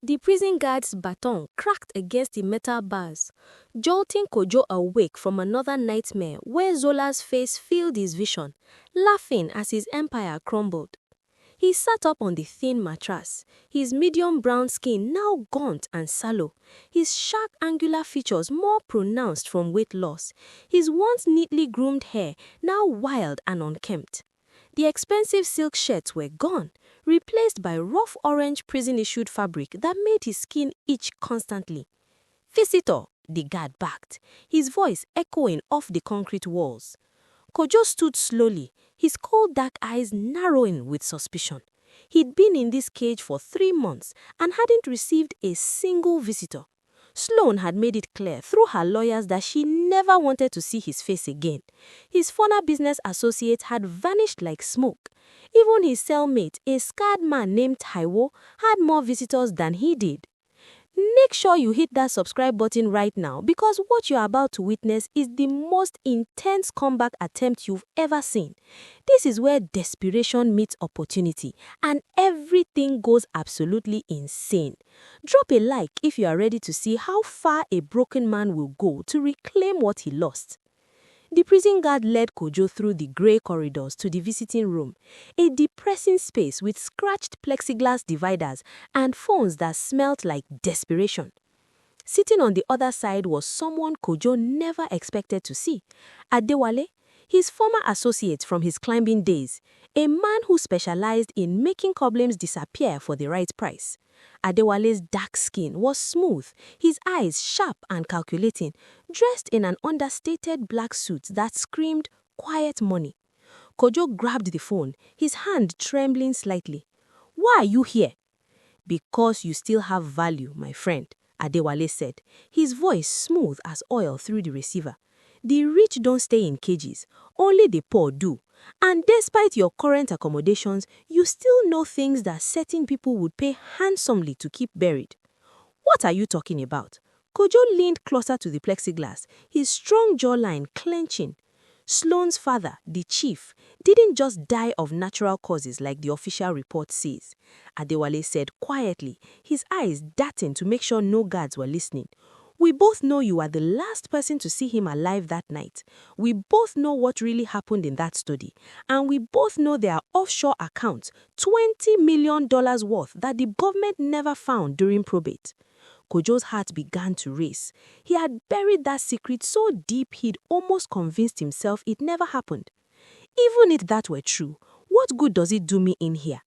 The prison guard's baton cracked against the metal bars, jolting Kojo awake from another nightmare where Zola's face filled his vision, laughing as his empire crumbled. He sat up on the thin mattress, his medium brown skin now gaunt and sallow, his sharp angular features more pronounced from weight loss, his once neatly groomed hair now wild and unkempt. The expensive silk shirts were gone, replaced by rough orange prison-issued fabric that made his skin itch constantly. "Visitor," the guard barked, his voice echoing off the concrete walls. Kojo stood slowly, his cold dark eyes narrowing with suspicion. He'd been in this cage for 3 months and hadn't received a single visitor. Sloan had made it clear through her lawyers that she never wanted to see his face again. His former business associate had vanished like smoke. Even his cellmate, a scarred man named Taiwo, had more visitors than he did. Make sure you hit that subscribe button right now because what you're about to witness is the most intense comeback attempt you've ever seen. This is where desperation meets opportunity and everything goes absolutely insane. Drop a like if you are ready to see how far a broken man will go to reclaim what he lost. The prison guard led Kojo through the grey corridors to the visiting room, a depressing space with scratched plexiglass dividers and phones that smelt like desperation. Sitting on the other side was someone Kojo never expected to see, Adewale, his former associate from his climbing days, a man who specialized in making problems disappear for the right price. Adewale's dark skin was smooth, his eyes sharp and calculating, dressed in an understated black suit that screamed quiet money. Kojo grabbed the phone, his hand trembling slightly. "Why are you here?" "Because you still have value, my friend," Adewale said, his voice smooth as oil through the receiver. "The rich don't stay in cages, only the poor do. And despite your current accommodations, you still know things that certain people would pay handsomely to keep buried." "What are you talking about?" Kojo leaned closer to the plexiglass, his strong jawline clenching. "Sloan's father, the chief, didn't just die of natural causes like the official report says," Adewale said quietly, his eyes darting to make sure no guards were listening. "We both know you are the last person to see him alive that night. We both know what really happened in that study. And we both know there are offshore accounts, $20 million worth, that the government never found during probate." Kojo's heart began to race. He had buried that secret so deep he'd almost convinced himself it never happened. "Even if that were true, what good does it do me in here?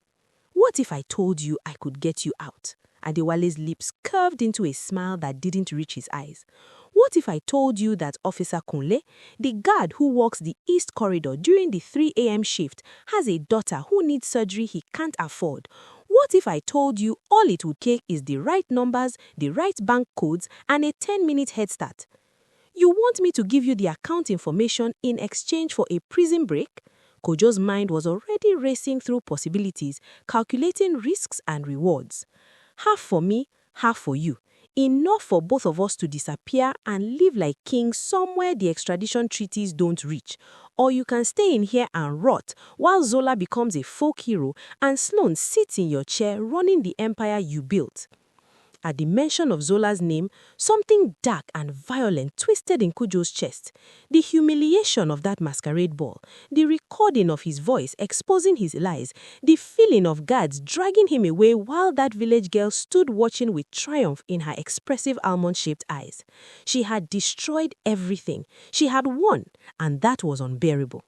What if I told you I could get you out?" Adewale's lips curved into a smile that didn't reach his eyes. "What if I told you that Officer Kunle, the guard who walks the East Corridor during the 3 a.m. shift, has a daughter who needs surgery he can't afford? What if I told you all it would take is the right numbers, the right bank codes, and a 10-minute head start? You want me to give you the account information in exchange for a prison break?" Kojo's mind was already racing through possibilities, calculating risks and rewards. "Half for me, half for you. Enough for both of us to disappear and live like kings somewhere the extradition treaties don't reach. Or you can stay in here and rot while Zola becomes a folk hero and Sloan sits in your chair running the empire you built." At the mention of Zola's name, something dark and violent twisted in Kojo's chest. The humiliation of that masquerade ball, the recording of his voice exposing his lies, the feeling of guards dragging him away while that village girl stood watching with triumph in her expressive almond-shaped eyes. She had destroyed everything. She had won, and that was unbearable.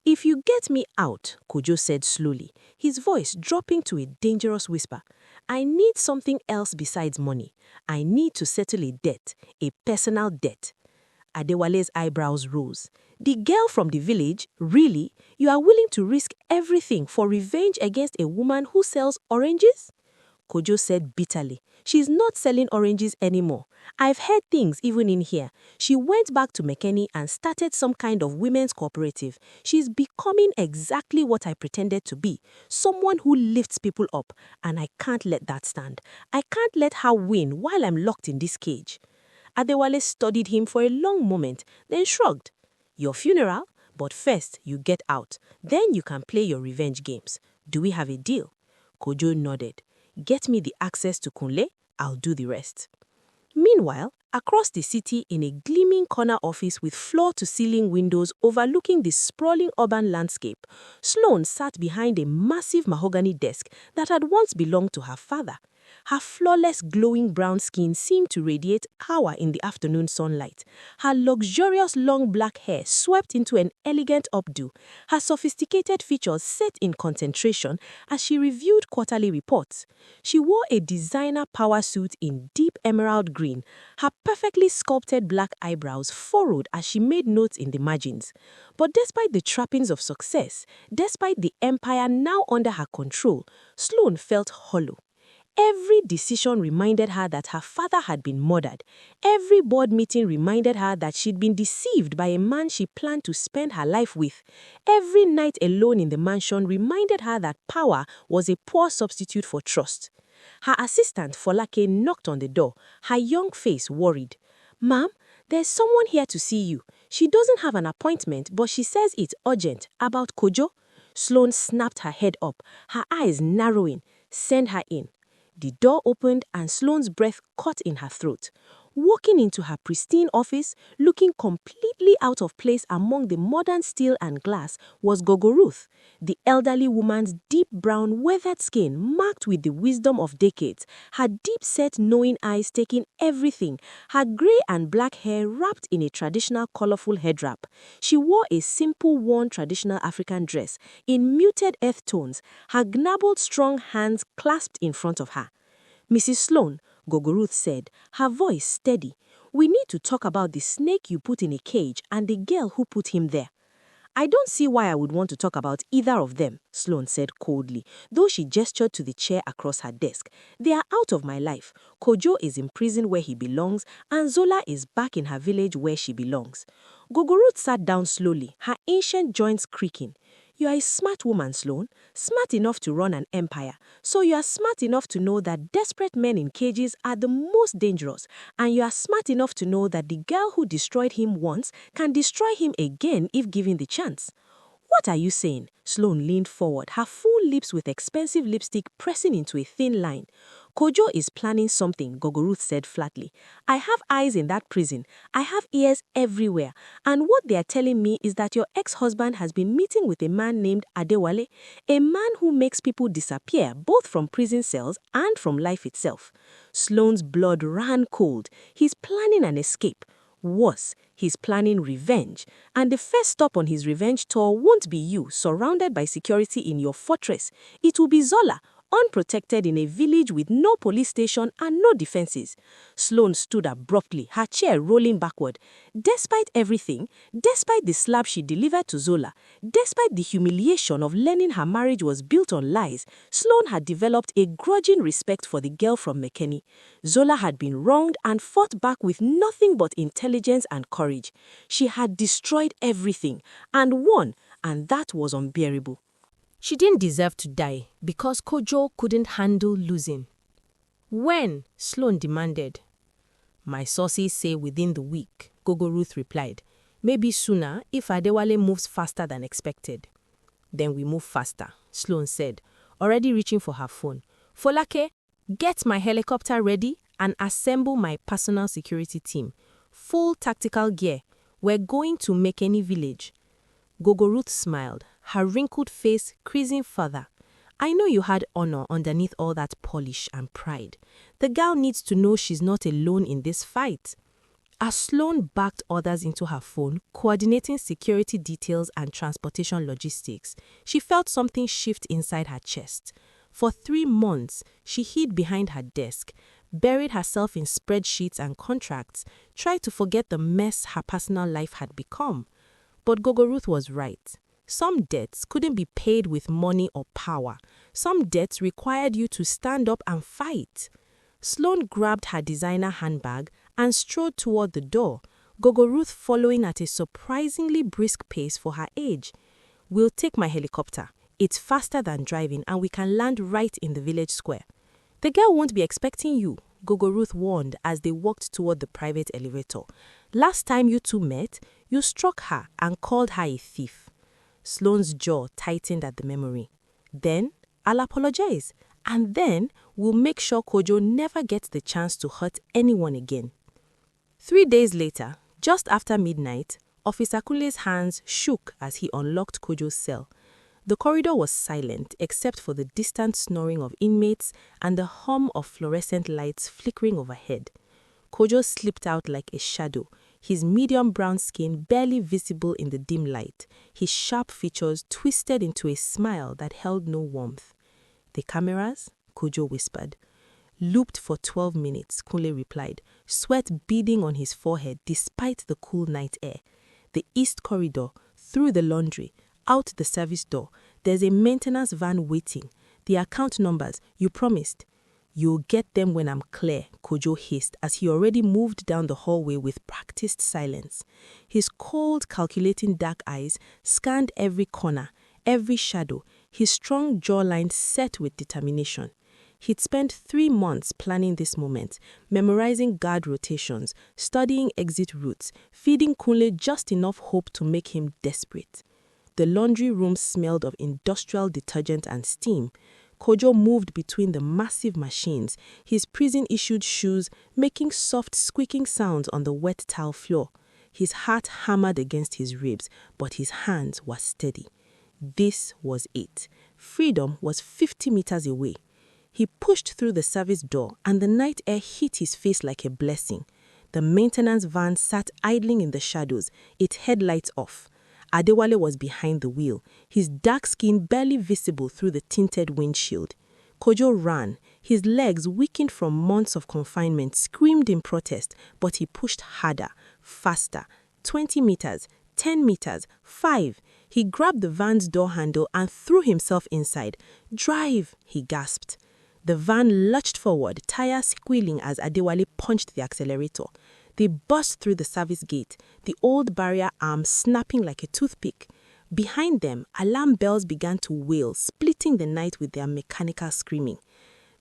"If you get me out," Kojo said slowly, his voice dropping to a dangerous whisper, "I need something else besides money. I need to settle a debt, a personal debt." Adewale's eyebrows rose. "The girl from the village? Really? You are willing to risk everything for revenge against a woman who sells oranges?" Kojo said bitterly, "She's not selling oranges anymore. I've heard things even in here. She went back to McKinney and started some kind of women's cooperative. She's becoming exactly what I pretended to be, someone who lifts people up, and I can't let that stand. I can't let her win while I'm locked in this cage." Adewale studied him for a long moment, then shrugged. "Your funeral? But first, you get out. Then you can play your revenge games. Do we have a deal?" Kojo nodded. Get me the access to Kunle, I'll do the rest. Meanwhile, across the city in a gleaming corner office with floor-to-ceiling windows overlooking the sprawling urban landscape, Sloan sat behind a massive mahogany desk that had once belonged to her father. Her flawless, glowing brown skin seemed to radiate power in the afternoon sunlight. Her luxurious long black hair swept into an elegant updo, her sophisticated features set in concentration as she reviewed quarterly reports. She wore a designer power suit in deep emerald green, her perfectly sculpted black eyebrows furrowed as she made notes in the margins. But despite the trappings of success, despite the empire now under her control, Sloan felt hollow. Every decision reminded her that her father had been murdered. Every board meeting reminded her that she'd been deceived by a man she planned to spend her life with. Every night alone in the mansion reminded her that power was a poor substitute for trust. Her assistant, Folake, knocked on the door, her young face worried. "Ma'am, there's someone here to see you. She doesn't have an appointment, but she says it's urgent. About Kojo?" Sloan snapped her head up, her eyes narrowing. "Send her in." The door opened and Sloan's breath caught in her throat. Walking into her pristine office, looking completely out of place among the modern steel and glass, was Gogo Ruth, the elderly woman's deep brown weathered skin marked with the wisdom of decades, her deep-set knowing eyes taking everything, her grey and black hair wrapped in a traditional colorful head wrap. She wore a simple worn traditional African dress in muted earth tones, her gnabbled strong hands clasped in front of her. "Mrs. Sloan," Gogo Ruth said, her voice steady, "we need to talk about the snake you put in a cage and the girl who put him there." "I don't see why I would want to talk about either of them," Sloan said coldly, though she gestured to the chair across her desk. "They are out of my life. Kojo is in prison where he belongs, and Zola is back in her village where she belongs." Gogo Ruth sat down slowly, her ancient joints creaking. "You are a smart woman, Sloan, smart enough to run an empire. So you are smart enough to know that desperate men in cages are the most dangerous, and you are smart enough to know that the girl who destroyed him once can destroy him again if given the chance." "What are you saying?" Sloan leaned forward, her full lips with expensive lipstick pressing into a thin line. "Kojo is planning something," Gogo Ruth said flatly. "I have eyes in that prison. I have ears everywhere. And what they are telling me is that your ex-husband has been meeting with a man named Adewale, a man who makes people disappear both from prison cells and from life itself." Sloan's blood ran cold. He's planning an escape. Worse, he's planning revenge. And the first stop on his revenge tour won't be you, surrounded by security in your fortress. It will be Zola, unprotected in a village with no police station and no defenses. Sloan stood abruptly, her chair rolling backward. Despite everything, despite the slap she delivered to Zola, despite the humiliation of learning her marriage was built on lies, Sloan had developed a grudging respect for the girl from Mekeni. Zola had been wronged and fought back with nothing but intelligence and courage. She had destroyed everything and won, and that was unbearable. She didn't deserve to die because Kojo couldn't handle losing. "When?" Sloan demanded. "My sources say within the week," Gogo Ruth replied. "Maybe sooner if Adewale moves faster than expected." "Then we move faster," Sloan said, already reaching for her phone. "Folake, get my helicopter ready and assemble my personal security team. Full tactical gear. We're going to Mekeni village." Gogo Ruth smiled, her wrinkled face creasing further. "I know you had honor underneath all that polish and pride. The girl needs to know she's not alone in this fight." As Sloan backed others into her phone, coordinating security details and transportation logistics, she felt something shift inside her chest. For 3 months, she hid behind her desk, buried herself in spreadsheets and contracts, tried to forget the mess her personal life had become. But Gogo Ruth was right. Some debts couldn't be paid with money or power. Some debts required you to stand up and fight. Sloan grabbed her designer handbag and strode toward the door, Gogo Ruth following at a surprisingly brisk pace for her age. "We'll take my helicopter. It's faster than driving and we can land right in the village square." "The girl won't be expecting you," Gogo Ruth warned as they walked toward the private elevator. "Last time you two met, you struck her and called her a thief." Sloan's jaw tightened at the memory. "Then, I'll apologize. And then we'll make sure Kojo never gets the chance to hurt anyone again. 3 days later, just after midnight, Officer Kunle's hands shook as he unlocked Kojo's cell. The corridor was silent except for the distant snoring of inmates and the hum of fluorescent lights flickering overhead. Kojo slipped out like a shadow, his medium brown skin barely visible in the dim light, his sharp features twisted into a smile that held no warmth. "The cameras?" Kojo whispered. "Looped for 12 minutes, Kunle replied, sweat beading on his forehead despite the cool night air. "The east corridor, through the laundry, out the service door. There's a maintenance van waiting. The account numbers, you promised." "You'll get them when I'm clear," Kojo hissed as he already moved down the hallway with practiced silence. His cold, calculating dark eyes scanned every corner, every shadow, his strong jawline set with determination. He'd spent 3 months planning this moment, memorizing guard rotations, studying exit routes, feeding Kunle just enough hope to make him desperate. The laundry room smelled of industrial detergent and steam. Kojo moved between the massive machines, his prison-issued shoes making soft squeaking sounds on the wet tile floor. His heart hammered against his ribs, but his hands were steady. This was it. Freedom was 50 meters away. He pushed through the service door and the night air hit his face like a blessing. The maintenance van sat idling in the shadows, its headlights off. Adewale was behind the wheel, his dark skin barely visible through the tinted windshield. Kojo ran, his legs weakened from months of confinement, screamed in protest, but he pushed harder, faster. 20 meters, 10 meters, 5. He grabbed the van's door handle and threw himself inside. "Drive," he gasped. The van lurched forward, tires squealing as Adewale punched the accelerator. They burst through the service gate, the old barrier arm snapping like a toothpick. Behind them, alarm bells began to wail, splitting the night with their mechanical screaming.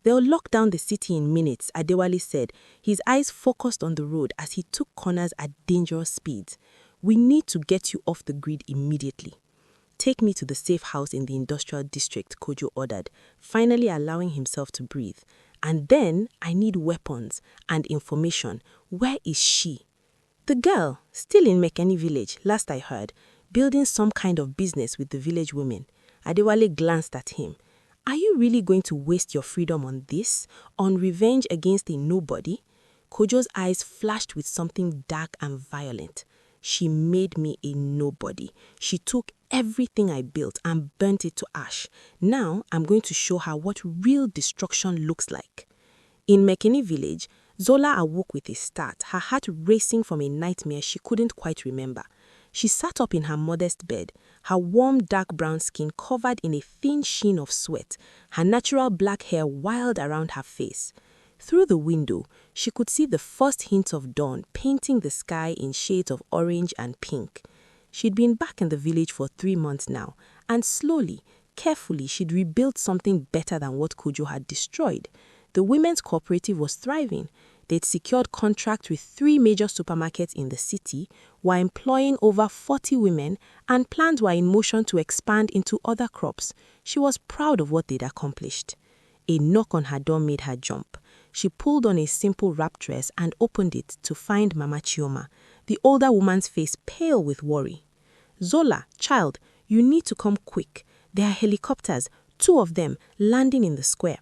"They'll lock down the city in minutes," Adewale said, his eyes focused on the road as he took corners at dangerous speeds. "We need to get you off the grid immediately." "Take me to the safe house in the industrial district," Kojo ordered, finally allowing himself to breathe. "And then I need weapons and information. Where is she?" "The girl, still in Mekeni village, last I heard, building some kind of business with the village women." Adewale glanced at him. "Are you really going to waste your freedom on this? On revenge against a nobody?" Kojo's eyes flashed with something dark and violent. "She made me a nobody. She took everything I built and burnt it to ash. Now I'm going to show her what real destruction looks like." In Mekeni village, Zola awoke with a start, her heart racing from a nightmare she couldn't quite remember. She sat up in her modest bed, her warm dark brown skin covered in a thin sheen of sweat, her natural black hair wild around her face. Through the window, she could see the first hints of dawn painting the sky in shades of orange and pink. She'd been back in the village for 3 months now, and slowly, carefully, she'd rebuilt something better than what Kojo had destroyed. The women's cooperative was thriving. They'd secured contracts with 3 major supermarkets in the city, were employing over 40 women, and plans were in motion to expand into other crops. She was proud of what they'd accomplished. A knock on her door made her jump. She pulled on a simple wrap dress and opened it to find Mama Chioma, the older woman's face pale with worry. "Zola, child, you need to come quick. There are helicopters, 2 of them, landing in the square."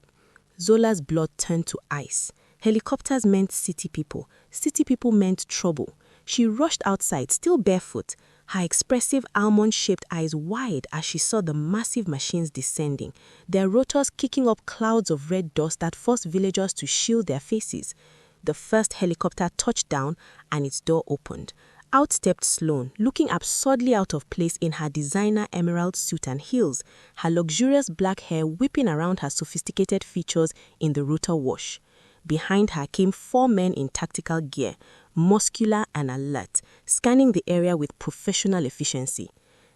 Zola's blood turned to ice. Helicopters meant city people. City people meant trouble. She rushed outside, still barefoot, her expressive almond-shaped eyes wide as she saw the massive machines descending, their rotors kicking up clouds of red dust that forced villagers to shield their faces. The first helicopter touched down and its door opened. Out stepped Sloan, looking absurdly out of place in her designer emerald suit and heels, her luxurious black hair whipping around her sophisticated features in the rotor wash. Behind her came 4 men in tactical gear, muscular and alert, scanning the area with professional efficiency.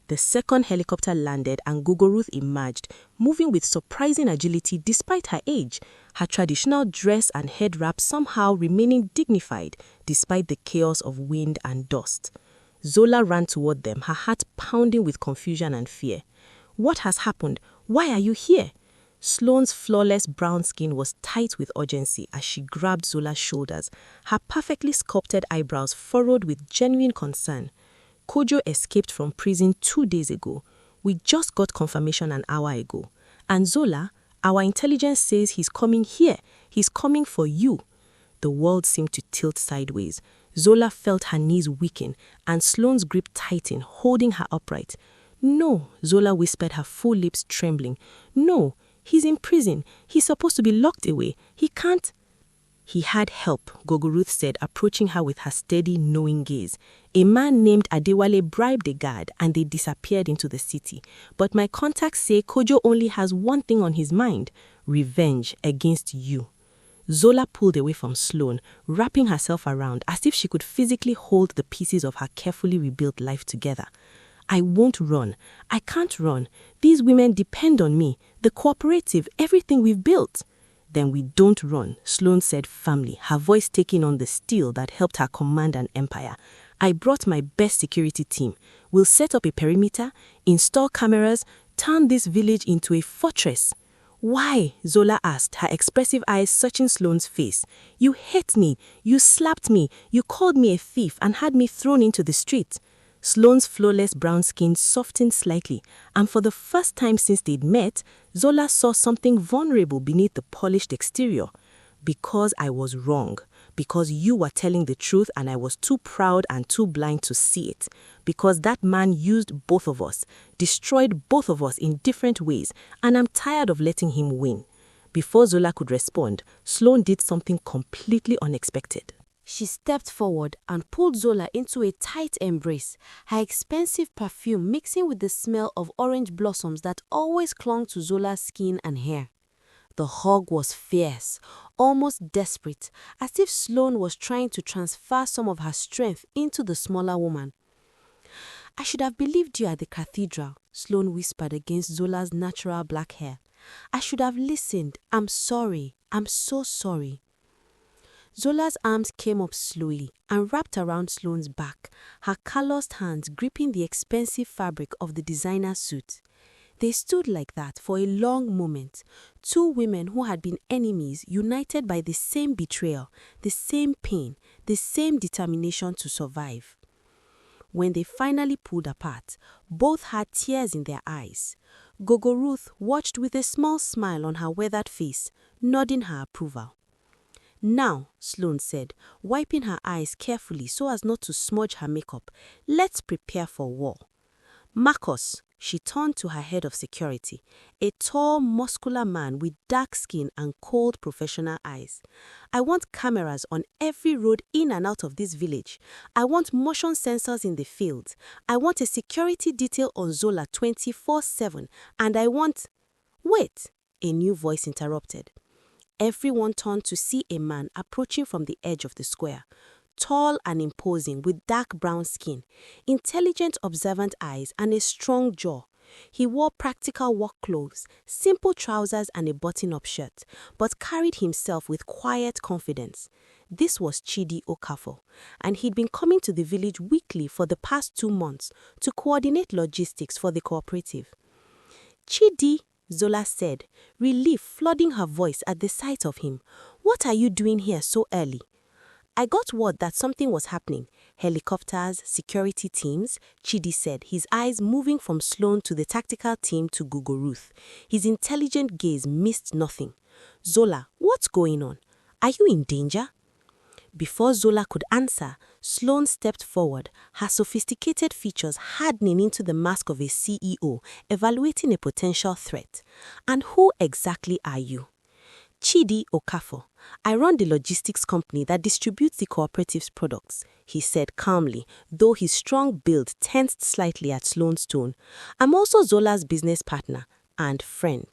The second helicopter landed and Gogoruth emerged, moving with surprising agility despite her age, her traditional dress and head wrap somehow remaining dignified despite the chaos of wind and dust. Zola ran toward them, her heart pounding with confusion and fear. "What has happened? Why are you here?" Sloan's flawless brown skin was tight with urgency as she grabbed Zola's shoulders, her perfectly sculpted eyebrows furrowed with genuine concern. Kojo escaped from prison 2 days ago. We just got confirmation an hour ago. And Zola, our intelligence says he's coming here. He's coming for you. The world seemed to tilt sideways. Zola felt her knees weaken and Sloan's grip tighten, holding her upright. No, Zola whispered, her full lips trembling. No, he's in prison. He's supposed to be locked away. He can't. He had help, Gogoruth said, approaching her with her steady, knowing gaze. A man named Adewale bribed a guard and they disappeared into the city. But my contacts say Kojo only has one thing on his mind: revenge against you. Zola pulled away from Sloan, wrapping herself around as if she could physically hold the pieces of her carefully rebuilt life together. I won't run. I can't run. These women depend on me, the cooperative, everything we've built. Then we don't run, Sloan said firmly, her voice taking on the steel that helped her command an empire. I brought my best security team. We'll set up a perimeter, install cameras, turn this village into a fortress. Why? Zola asked, her expressive eyes searching Sloan's face. You hit me. You slapped me. You called me a thief and had me thrown into the street. Sloan's flawless brown skin softened slightly, and for the first time since they'd met, Zola saw something vulnerable beneath the polished exterior. Because I was wrong. Because you were telling the truth and I was too proud and too blind to see it. Because that man used both of us, destroyed both of us in different ways, and I'm tired of letting him win. Before Zola could respond, Sloan did something completely unexpected. She stepped forward and pulled Zola into a tight embrace, her expensive perfume mixing with the smell of orange blossoms that always clung to Zola's skin and hair. The hug was fierce, almost desperate, as if Sloan was trying to transfer some of her strength into the smaller woman. I should have believed you at the cathedral, Sloan whispered against Zola's natural black hair. I should have listened. I'm sorry. I'm so sorry. Zola's arms came up slowly and wrapped around Sloan's back, her calloused hands gripping the expensive fabric of the designer suit. They stood like that for a long moment, two women who had been enemies united by the same betrayal, the same pain, the same determination to survive. When they finally pulled apart, both had tears in their eyes. Gogoruth watched with a small smile on her weathered face, nodding her approval. Now, Sloan said, wiping her eyes carefully so as not to smudge her makeup, let's prepare for war. Marcus, she turned to her head of security, a tall, muscular man with dark skin and cold professional eyes. I want cameras on every road in and out of this village. I want motion sensors in the field. I want a security detail on Zola 24/7. And I want... Wait, a new voice interrupted. Everyone turned to see a man approaching from the edge of the square. Tall and imposing with dark brown skin, intelligent observant eyes and a strong jaw. He wore practical work clothes, simple trousers and a button-up shirt, but carried himself with quiet confidence. This was Chidi Okafor, and he'd been coming to the village weekly for the past 2 months to coordinate logistics for the cooperative. Chidi, Zola said, relief flooding her voice at the sight of him. What are you doing here so early? I got word that something was happening. Helicopters, security teams, Chidi said, his eyes moving from Sloan to the tactical team to Gogoruth. His intelligent gaze missed nothing. Zola, what's going on? Are you in danger? Before Zola could answer, Sloan stepped forward, her sophisticated features hardening into the mask of a CEO, evaluating a potential threat. And who exactly are you? Chidi Okafor. I run the logistics company that distributes the cooperative's products, he said calmly, though his strong build tensed slightly at Sloan's tone. I'm also Zola's business partner and friend.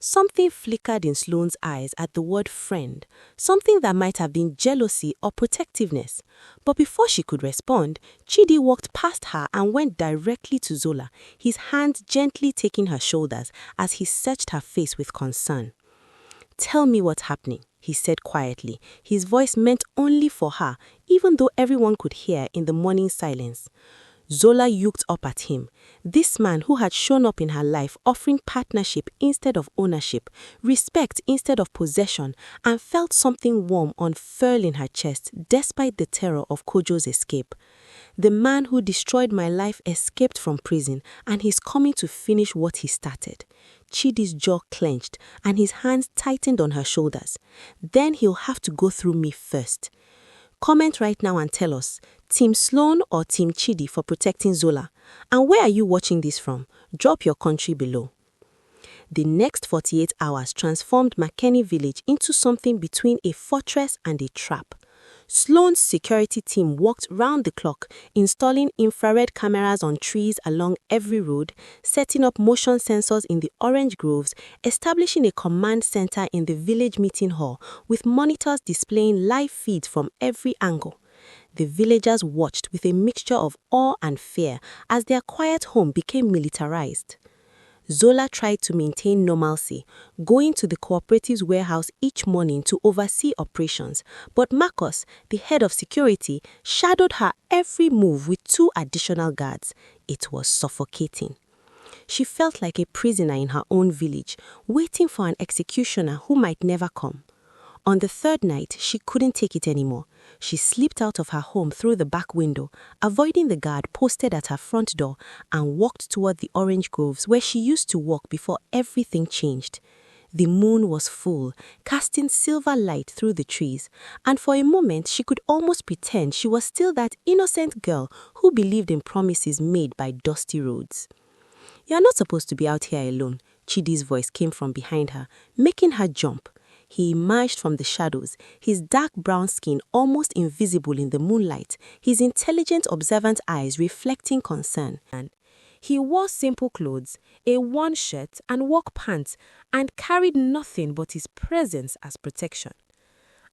Something flickered in Sloan's eyes at the word friend, something that might have been jealousy or protectiveness. But before she could respond, Chidi walked past her and went directly to Zola, his hand gently taking her shoulders as he searched her face with concern. Tell me what's happening, he said quietly, his voice meant only for her, even though everyone could hear in the morning silence. Zola looked up at him. This man who had shown up in her life offering partnership instead of ownership, respect instead of possession, and felt something warm unfurl in her chest despite the terror of Kojo's escape. The man who destroyed my life escaped from prison and he's coming to finish what he started. Chidi's jaw clenched and his hands tightened on her shoulders. Then he'll have to go through me first. Comment right now and tell us, Team Sloan or Team Chidi for protecting Zola? And where are you watching this from? Drop your country below. The next 48 hours transformed McKinney Village into something between a fortress and a trap. Sloan's security team worked round the clock, installing infrared cameras on trees along every road, setting up motion sensors in the orange groves, establishing a command center in the village meeting hall, with monitors displaying live feeds from every angle. The villagers watched with a mixture of awe and fear as their quiet home became militarized. Zola tried to maintain normalcy, going to the cooperative's warehouse each morning to oversee operations, but Marcus, the head of security, shadowed her every move with 2 additional guards. It was suffocating. She felt like a prisoner in her own village, waiting for an executioner who might never come. On the 3rd night, she couldn't take it anymore. She slipped out of her home through the back window, avoiding the guard posted at her front door, and walked toward the orange groves where she used to walk before everything changed. The moon was full, casting silver light through the trees, and for a moment she could almost pretend she was still that innocent girl who believed in promises made by dusty roads. "You're not supposed to be out here alone," Chidi's voice came from behind her, making her jump. He emerged from the shadows, his dark brown skin almost invisible in the moonlight, his intelligent, observant eyes reflecting concern. He wore simple clothes, a worn shirt and work pants, and carried nothing but his presence as protection.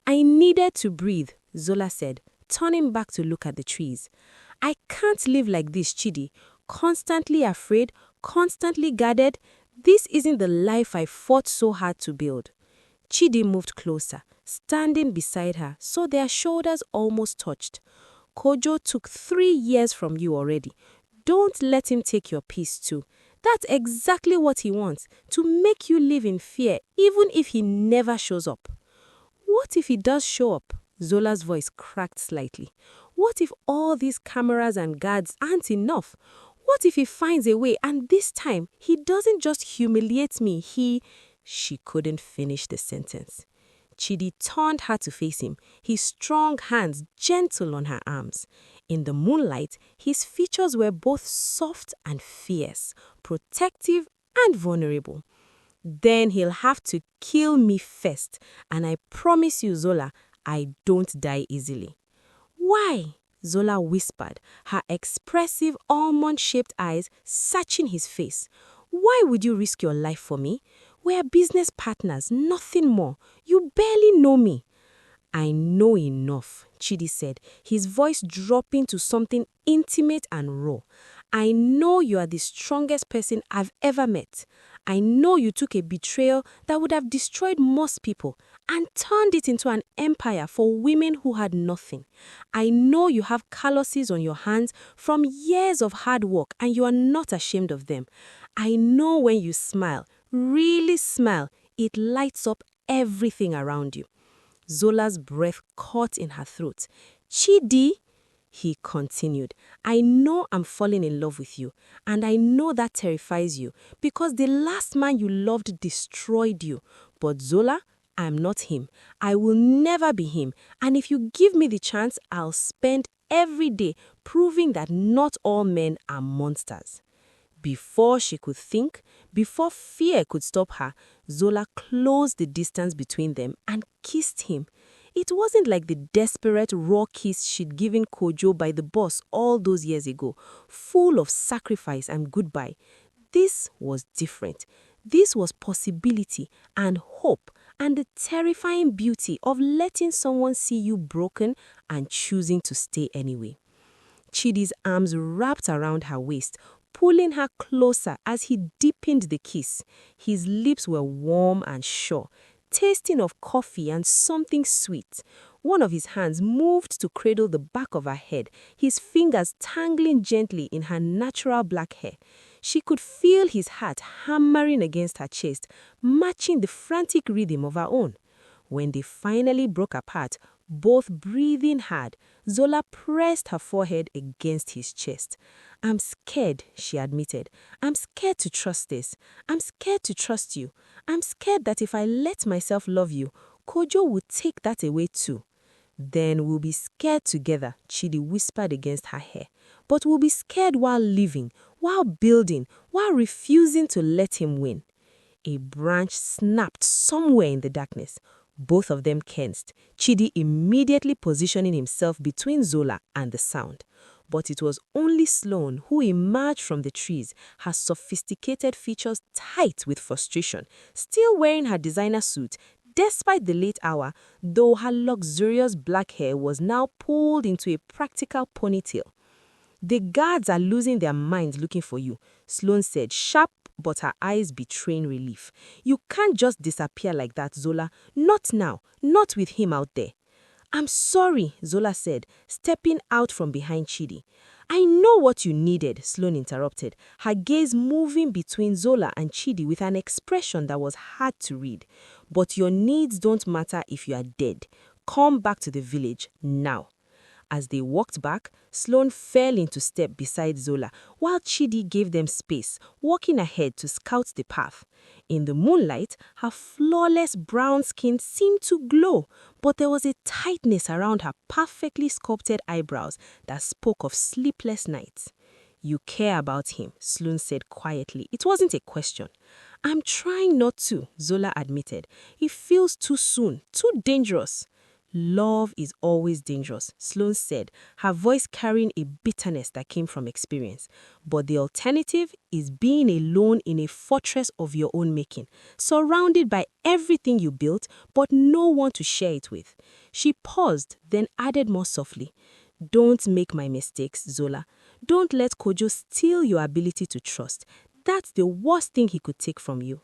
"I needed to breathe," Zola said, turning back to look at the trees. "I can't live like this, Chidi, constantly afraid, constantly guarded. This isn't the life I fought so hard to build." Chidi moved closer, standing beside her, so their shoulders almost touched. "Kojo took 3 years from you already. Don't let him take your peace too. That's exactly what he wants, to make you live in fear, even if he never shows up." "What if he does show up?" Zola's voice cracked slightly. "What if all these cameras and guards aren't enough? What if he finds a way and this time he doesn't just humiliate me, he..." She couldn't finish the sentence. Chidi turned her to face him, his strong hands gentle on her arms. In the moonlight, his features were both soft and fierce, protective and vulnerable. "Then he'll have to kill me first, and I promise you, Zola, I don't die easily." "Why?" Zola whispered, her expressive almond-shaped eyes searching his face. "Why would you risk your life for me? We're business partners, nothing more. You barely know me." "I know enough," Chidi said, his voice dropping to something intimate and raw. "I know you are the strongest person I've ever met. I know you took a betrayal that would have destroyed most people and turned it into an empire for women who had nothing. I know you have calluses on your hands from years of hard work and you are not ashamed of them. I know when you smile, really smile, it lights up everything around you." Zola's breath caught in her throat. "Chidi," he continued, "I know I'm falling in love with you, and I know that terrifies you because the last man you loved destroyed you. But Zola, I'm not him. I will never be him, and if you give me the chance, I'll spend every day proving that not all men are monsters." Before she could think, before fear could stop her, Zola closed the distance between them and kissed him. It wasn't like the desperate, raw kiss she'd given Kojo by the boss all those years ago, full of sacrifice and goodbye. This was different. This was possibility and hope and the terrifying beauty of letting someone see you broken and choosing to stay anyway. Chidi's arms wrapped around her waist, pulling her closer as he deepened the kiss. His lips were warm and sure, tasting of coffee and something sweet. One of his hands moved to cradle the back of her head, his fingers tangling gently in her natural black hair. She could feel his heart hammering against her chest, matching the frantic rhythm of her own. When they finally broke apart, both breathing hard, Zola pressed her forehead against his chest. "I'm scared," she admitted. "I'm scared to trust this. I'm scared to trust you. I'm scared that if I let myself love you, Kojo would take that away too." "Then we'll be scared together," Chidi whispered against her hair. "But we'll be scared while living, while building, while refusing to let him win." A branch snapped somewhere in the darkness. Both of them tensed, Chidi immediately positioning himself between Zola and the sound. But it was only Sloan who emerged from the trees, her sophisticated features tight with frustration, still wearing her designer suit despite the late hour, though her luxurious black hair was now pulled into a practical ponytail. "The guards are losing their minds looking for you," Sloan said, sharp but her eyes betraying relief. "You can't just disappear like that, Zola. Not now, not with him out there." "I'm sorry," Zola said, stepping out from behind Chidi. "I know what you needed," Sloan interrupted, her gaze moving between Zola and Chidi with an expression that was hard to read. "But your needs don't matter if you are dead. Come back to the village now." As they walked back, Sloan fell into step beside Zola, while Chidi gave them space, walking ahead to scout the path. In the moonlight, her flawless brown skin seemed to glow, but there was a tightness around her perfectly sculpted eyebrows that spoke of sleepless nights. "You care about him," Sloan said quietly. It wasn't a question. "I'm trying not to," Zola admitted. "It feels too soon, too dangerous." "Love is always dangerous," Sloan said, her voice carrying a bitterness that came from experience. "But the alternative is being alone in a fortress of your own making, surrounded by everything you built, but no one to share it with." She paused, then added more softly, "Don't make my mistakes, Zola. Don't let Kojo steal your ability to trust. That's the worst thing he could take from you."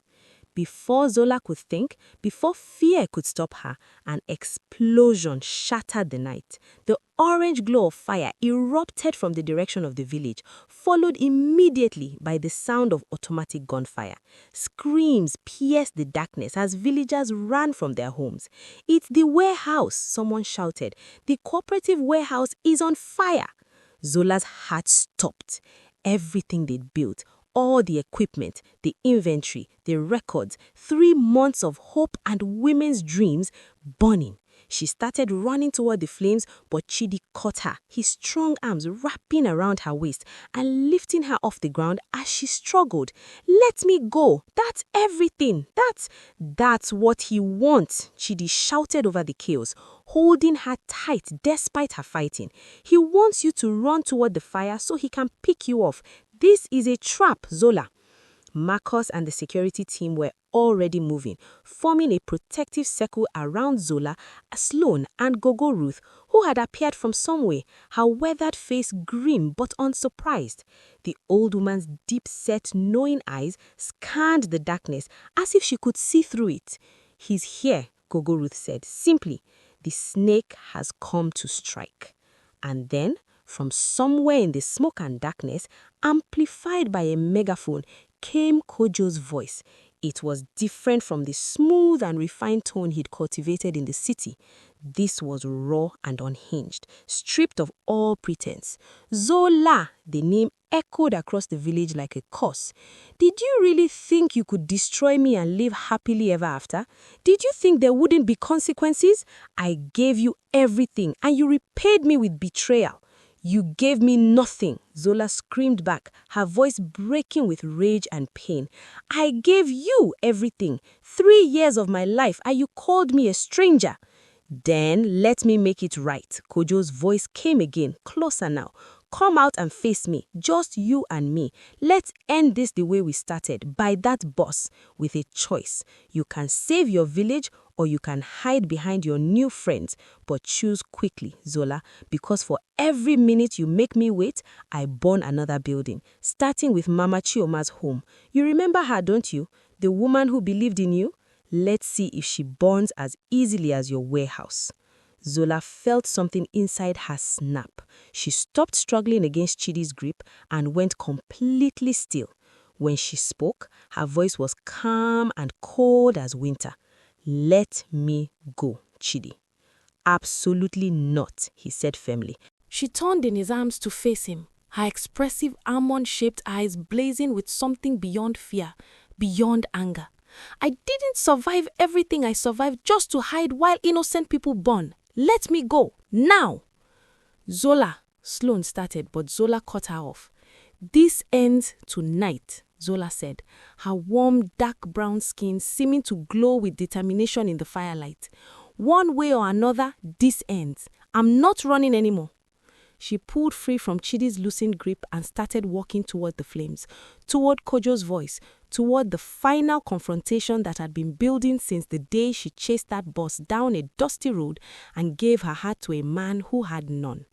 Before Zola could think, before fear could stop her, an explosion shattered the night. The orange glow of fire erupted from the direction of the village, followed immediately by the sound of automatic gunfire. Screams pierced the darkness as villagers ran from their homes. "It's the warehouse," someone shouted. "The cooperative warehouse is on fire." Zola's heart stopped. Everything they'd built, all the equipment, the inventory, the records, 3 months of hope and women's dreams burning. She started running toward the flames, but Chidi caught her, his strong arms wrapping around her waist and lifting her off the ground as she struggled. "Let me go. That's everything. That's what he wants," Chidi shouted over the chaos, holding her tight despite her fighting. "He wants you to run toward the fire so he can pick you off. This is a trap, Zola." Marcus and the security team were already moving, forming a protective circle around Zola, Sloan, and Gogo Ruth, who had appeared from somewhere, her weathered face grim but unsurprised. The old woman's deep-set, knowing eyes scanned the darkness as if she could see through it. "He's here," Gogo Ruth said, simply. "The snake has come to strike." And then, from somewhere in the smoke and darkness, amplified by a megaphone, came Kojo's voice. It was different from the smooth and refined tone he'd cultivated in the city. This was raw and unhinged, stripped of all pretense. "Zola," the name echoed across the village like a curse. "Did you really think you could destroy me and live happily ever after? Did you think there wouldn't be consequences? I gave you everything and you repaid me with betrayal." "You gave me nothing," Zola screamed back, her voice breaking with rage and pain. "I gave you everything. 3 years of my life, and you called me a stranger." "Then let me make it right." Kojo's voice came again, closer now. "Come out and face me, just you and me. Let's end this the way we started, by that boss, with a choice. You can save your village or you can hide behind your new friends, but choose quickly, Zola, because for every minute you make me wait, I burn another building, starting with Mama Chioma's home. You remember her, don't you? The woman who believed in you? Let's see if she burns as easily as your warehouse." Zola felt something inside her snap. She stopped struggling against Chidi's grip and went completely still. When she spoke, her voice was calm and cold as winter. "Let me go, Chidi." "Absolutely not," he said firmly. She turned in his arms to face him, her expressive almond-shaped eyes blazing with something beyond fear, beyond anger. "I didn't survive everything I survived just to hide while innocent people burn. Let me go, now!" "Zola," Sloan started, but Zola cut her off. "This ends tonight," Zola said, her warm, dark brown skin seeming to glow with determination in the firelight. "One way or another, this ends. I'm not running anymore." She pulled free from Chidi's loosened grip and started walking toward the flames, toward Kojo's voice, toward the final confrontation that had been building since the day she chased that boss down a dusty road and gave her heart to a man who had none.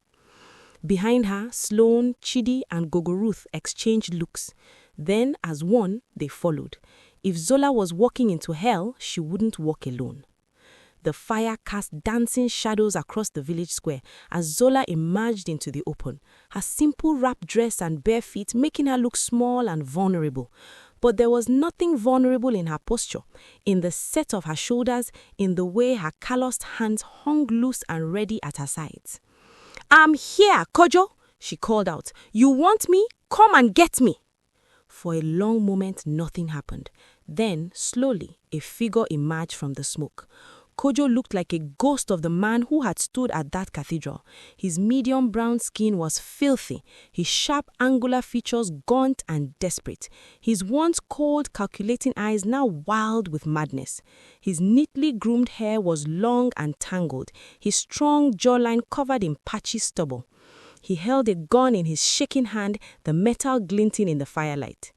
Behind her, Sloan, Chidi, and Gogo Ruth exchanged looks. Then, as one, they followed. If Zola was walking into hell, she wouldn't walk alone. The fire cast dancing shadows across the village square as Zola emerged into the open, her simple wrap dress and bare feet making her look small and vulnerable. But there was nothing vulnerable in her posture, in the set of her shoulders, in the way her calloused hands hung loose and ready at her sides. "I'm here, Kojo," she called out. "You want me? Come and get me." For a long moment, nothing happened. Then, slowly, a figure emerged from the smoke. Kojo looked like a ghost of the man who had stood at that cathedral. His medium brown skin was filthy, his sharp angular features gaunt and desperate, his once cold calculating eyes now wild with madness. His neatly groomed hair was long and tangled, his strong jawline covered in patchy stubble. He held a gun in his shaking hand, the metal glinting in the firelight.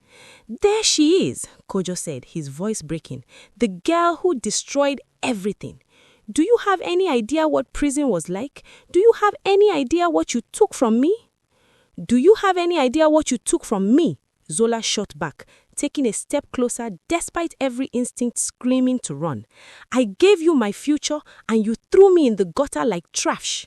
"There she is," Kojo said, his voice breaking. "The girl who destroyed everything. Do you have any idea what prison was like? Do you have any idea what you took from me?" "Do you have any idea what you took from me?" Zola shot back, taking a step closer despite every instinct screaming to run. "I gave you my future and you threw me in the gutter like trash."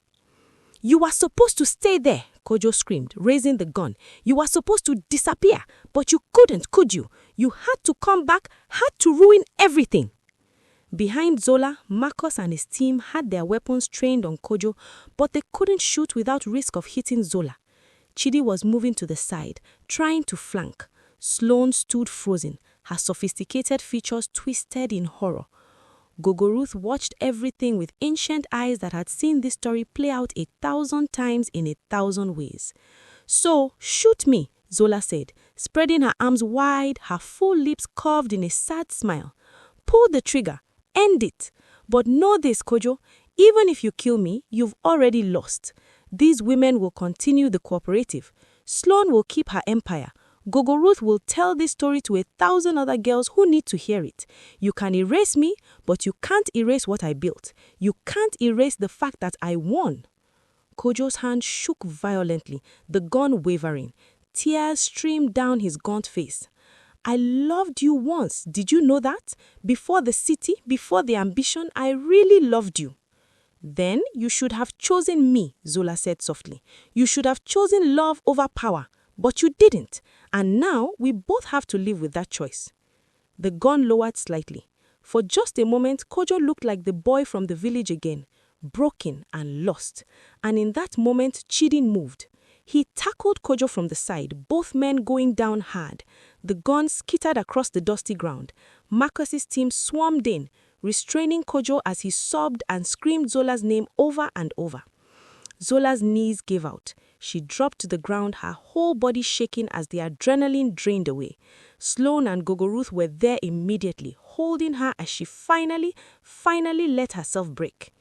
"You were supposed to stay there," Kojo screamed, raising the gun. "You were supposed to disappear, but you couldn't, could you? You had to come back, had to ruin everything." Behind Zola, Marcus and his team had their weapons trained on Kojo, but they couldn't shoot without risk of hitting Zola. Chidi was moving to the side, trying to flank. Sloan stood frozen, her sophisticated features twisted in horror. Gogo Ruth watched everything with ancient eyes that had seen this story play out 1,000 times in 1,000 ways. "So, shoot me," Zola said, spreading her arms wide, her full lips curved in a sad smile. "Pull the trigger. End it. But know this, Kojo, even if you kill me, you've already lost. These women will continue the cooperative. Sloan will keep her empire. Gogo Ruth will tell this story to 1,000 other girls who need to hear it. You can erase me, but you can't erase what I built. You can't erase the fact that I won." Kojo's hand shook violently, the gun wavering. Tears streamed down his gaunt face. "I loved you once, did you know that? Before the city, before the ambition, I really loved you." "Then you should have chosen me," Zola said softly. "You should have chosen love over power, but you didn't. And now we both have to live with that choice." The gun lowered slightly. For just a moment, Kojo looked like the boy from the village again, broken and lost. And in that moment, Chidi moved. He tackled Kojo from the side, both men going down hard. The gun skittered across the dusty ground. Marcus's team swarmed in, restraining Kojo as he sobbed and screamed Zola's name over and over. Zola's knees gave out. She dropped to the ground, her whole body shaking as the adrenaline drained away. Sloan and Gogo Ruth were there immediately, holding her as she finally let herself break.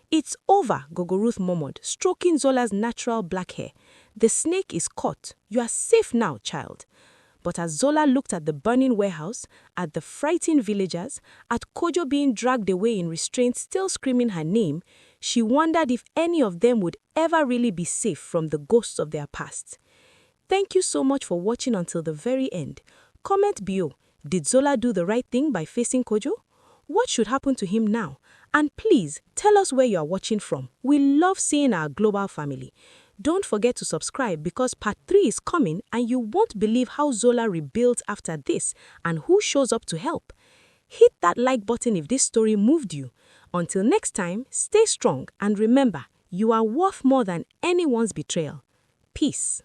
"It's over," Gogo Ruth murmured, stroking Zola's natural black hair. "The snake is caught. You are safe now, child." But as Zola looked at the burning warehouse, at the frightened villagers, at Kojo being dragged away in restraint still screaming her name, she wondered if any of them would ever really be safe from the ghosts of their past. Thank you so much for watching until the very end. Comment below, did Zola do the right thing by facing Kojo? What should happen to him now? And please, tell us where you are watching from. We love seeing our global family. Don't forget to subscribe because part 3 is coming and you won't believe how Zola rebuilt after this and who shows up to help. Hit that like button if this story moved you. Until next time, stay strong and remember, you are worth more than anyone's betrayal. Peace.